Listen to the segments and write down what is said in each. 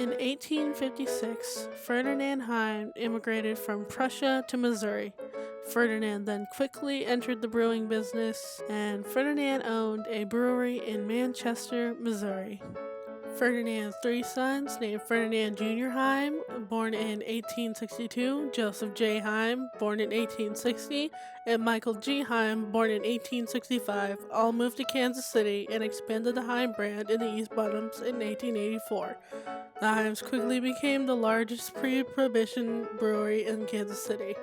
In 1856, Ferdinand Heim immigrated from Prussia to Missouri. Ferdinand then quickly entered the brewing business, and Ferdinand owned a brewery in Manchester, Missouri. Ferdinand's three sons, named Ferdinand Jr. Heim, born in 1862, Joseph J. Heim, born in 1860, and Michael G. Heim, born in 1865, all moved to Kansas City and expanded the Heim brand in the East Bottoms in 1884. The Heims quickly became the largest pre-prohibition brewery in Kansas City.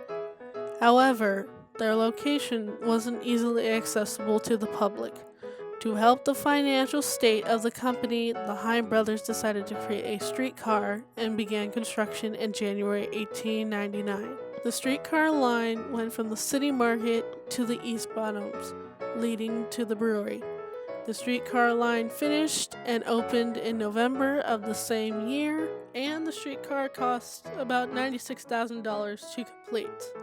However, their location wasn't easily accessible to the public. To help the financial state of the company, the Heim brothers decided to create a streetcar and began construction in January 1899. The streetcar line went from the city market to the East Bottoms, leading to the brewery. The streetcar line finished and opened in November of the same year, and the streetcar cost about $96,000 to complete.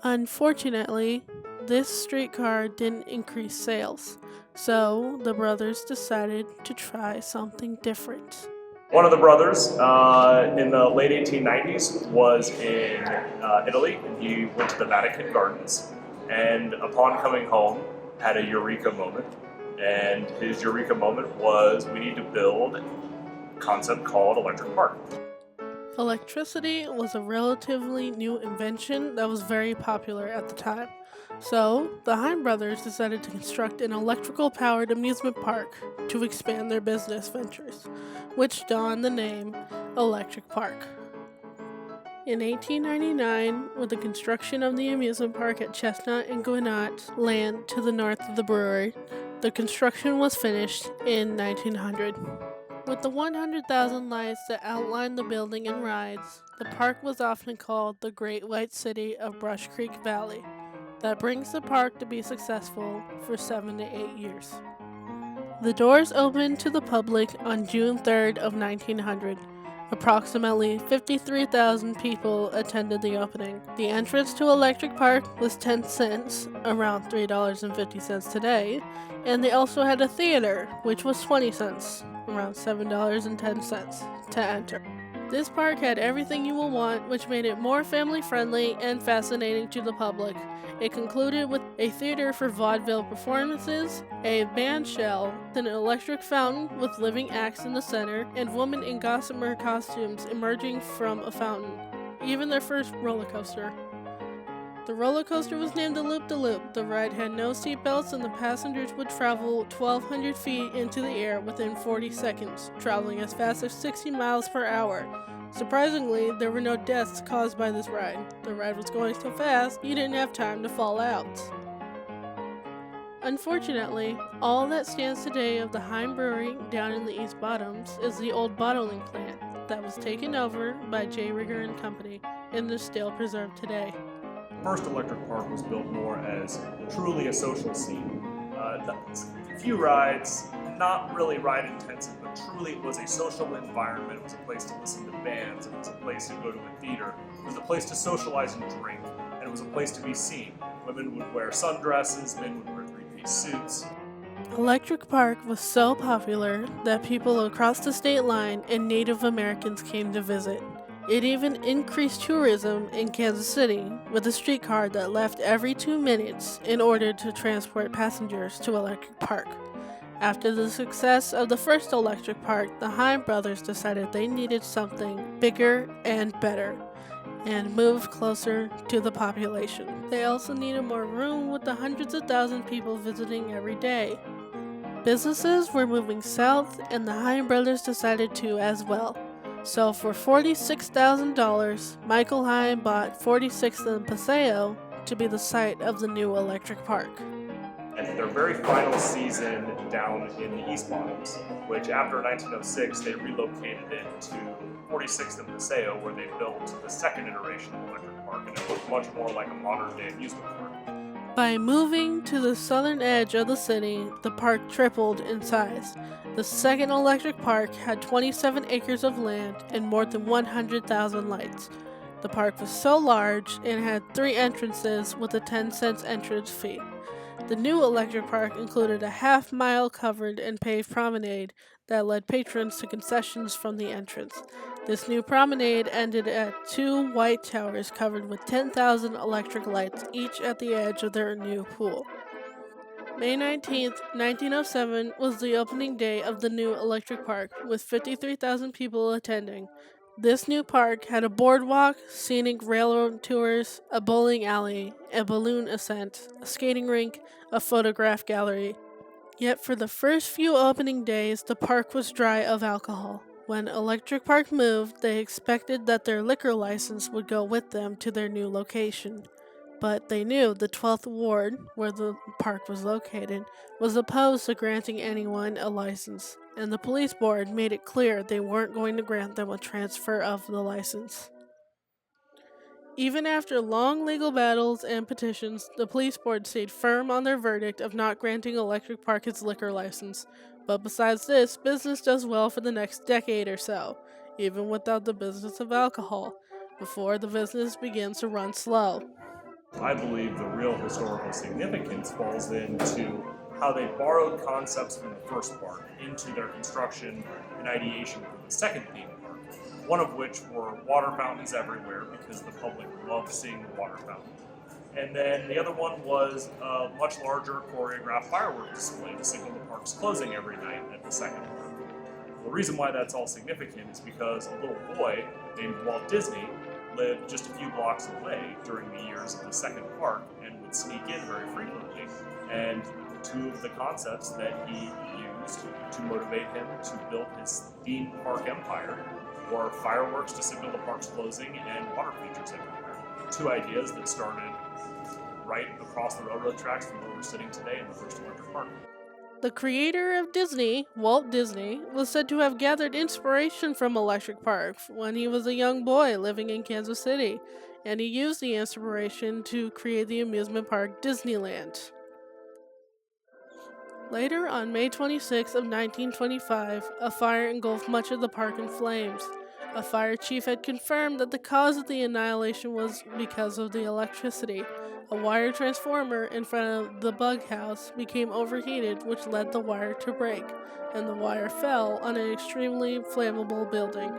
Unfortunately, this streetcar didn't increase sales, so the brothers decided to try something different. One of the brothers in the late 1890s was in Italy, and he went to the Vatican Gardens, and upon coming home, had a eureka moment. And his eureka moment was, we need to build a concept called Electric Park. Electricity was a relatively new invention that was very popular at the time. So, the Heim brothers decided to construct an electrical-powered amusement park to expand their business ventures, which donned the name Electric Park. In 1899, with the construction of the amusement park at Chestnut and Gwinnett land to the north of the brewery, the construction was finished in 1900. With the 100,000 lights that outlined the building and rides, the park was often called the Great White City of Brush Creek Valley. That brings the park to be successful for 7 to 8 years. The doors opened to the public on June 3rd of 1900. Approximately 53,000 people attended the opening. The entrance to Electric Park was 10 cents, around $3.50 today, and they also had a theater, which was 20 cents, around $7.10 to enter. This park had everything you will want, which made it more family-friendly and fascinating to the public. It concluded with a theater for vaudeville performances, a band shell, an electric fountain with living acts in the center, and women in gossamer costumes emerging from a fountain. Even their first roller coaster. The roller coaster was named the Loop-de-Loop. The ride had no seatbelts, and the passengers would travel 1,200 feet into the air within 40 seconds, traveling as fast as 60 miles per hour. Surprisingly, there were no deaths caused by this ride. The ride was going so fast, you didn't have time to fall out. Unfortunately, all that stands today of the Heim Brewery down in the East Bottoms is the old bottling plant that was taken over by J. Rigger and Company and is still preserved today. First Electric Park was built more as truly a social scene. A few rides, not really ride intensive, but truly it was a social environment. It was a place to listen to bands, it was a place to go to a theater, it was a place to socialize and drink, and it was a place to be seen. Women would wear sundresses, men would wear three-piece suits. Electric Park was so popular that people across the state line and Native Americans came to visit. It even increased tourism in Kansas City with a streetcar that left every 2 minutes in order to transport passengers to Electric Park. After the success of the first Electric Park, the Heim brothers decided they needed something bigger and better, and moved closer to the population. They also needed more room with the hundreds of thousands of people visiting every day. Businesses were moving south, and the Heim brothers decided to as well. So for $46,000, Michael Heim bought 46th and Paseo to be the site of the new Electric Park. And their very final season down in the East Bottoms, which after 1906 they relocated it to 46th and Paseo, where they built the second iteration of Electric Park, and it looked much more like a modern-day amusement park. By moving to the southern edge of the city, the park tripled in size. The second Electric Park had 27 acres of land and more than 100,000 lights. The park was so large and had 3 entrances with a 10 cents entrance fee. The new electric park included a half-mile covered and paved promenade that led patrons to concessions from the entrance. This new promenade ended at two white towers covered with 10,000 electric lights, each at the edge of their new pool. May 19th, 1907 was the opening day of the new electric park, with 53,000 people attending. This new park had a boardwalk, scenic railroad tours, a bowling alley, a balloon ascent, a skating rink, a photograph gallery. Yet for the first few opening days, the park was dry of alcohol. When Electric Park moved, they expected that their liquor license would go with them to their new location. But they knew the 12th Ward, where the park was located, was opposed to granting anyone a license, and the police board made it clear they weren't going to grant them a transfer of the license. Even after long legal battles and petitions, the police board stayed firm on their verdict of not granting Electric Park its liquor license. But besides this, business does well for the next decade or so, even without the business of alcohol, before the business begins to run slow. I believe the real historical significance falls into how they borrowed concepts from the first park into their construction and ideation for the second theme park, one of which were water fountains everywhere because the public loved seeing the water fountain. And then the other one was a much larger choreographed fireworks display to signal the park's closing every night at the second park. The reason why that's all significant is because a little boy named Walt Disney lived just a few blocks away during the years of the second park and would sneak in very frequently. And two of the concepts that he used to motivate him to build his theme park empire were fireworks to signal the park's closing and water features everywhere. Two ideas that started right across the railroad tracks from where we're sitting today in the first electric park. The creator of Disney, Walt Disney, was said to have gathered inspiration from Electric Park when he was a young boy living in Kansas City, and he used the inspiration to create the amusement park Disneyland. Later, on May 26 of 1925, a fire engulfed much of the park in flames. A fire chief had confirmed that the cause of the annihilation was because of the electricity. A wire transformer in front of the bug house became overheated, which led the wire to break, and the wire fell on an extremely flammable building.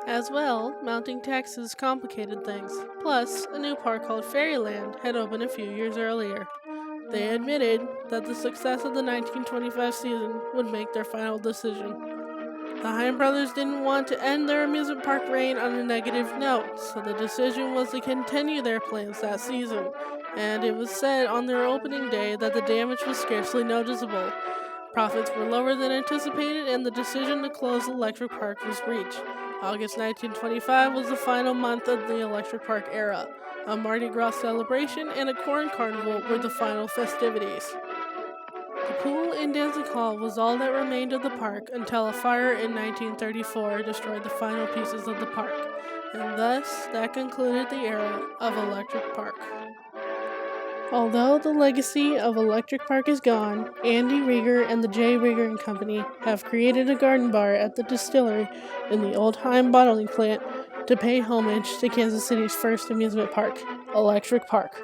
As well, mounting taxes complicated things. Plus, a new park called Fairyland had opened a few years earlier. They admitted that the success of the 1925 season would make their final decision. The Heim brothers didn't want to end their amusement park reign on a negative note, so the decision was to continue their plans that season, and it was said on their opening day that the damage was scarcely noticeable. Profits were lower than anticipated, and the decision to close Electric Park was reached. August 1925 was the final month of the Electric Park era. A Mardi Gras celebration and a corn carnival were the final festivities. The pool and dancing hall was all that remained of the park until a fire in 1934 destroyed the final pieces of the park, and thus that concluded the era of Electric Park. Although the legacy of Electric Park is gone, Andy Rieger and the J. Rieger and Company have created a garden bar at the distillery in the old Heim bottling plant to pay homage to Kansas City's first amusement park, Electric Park.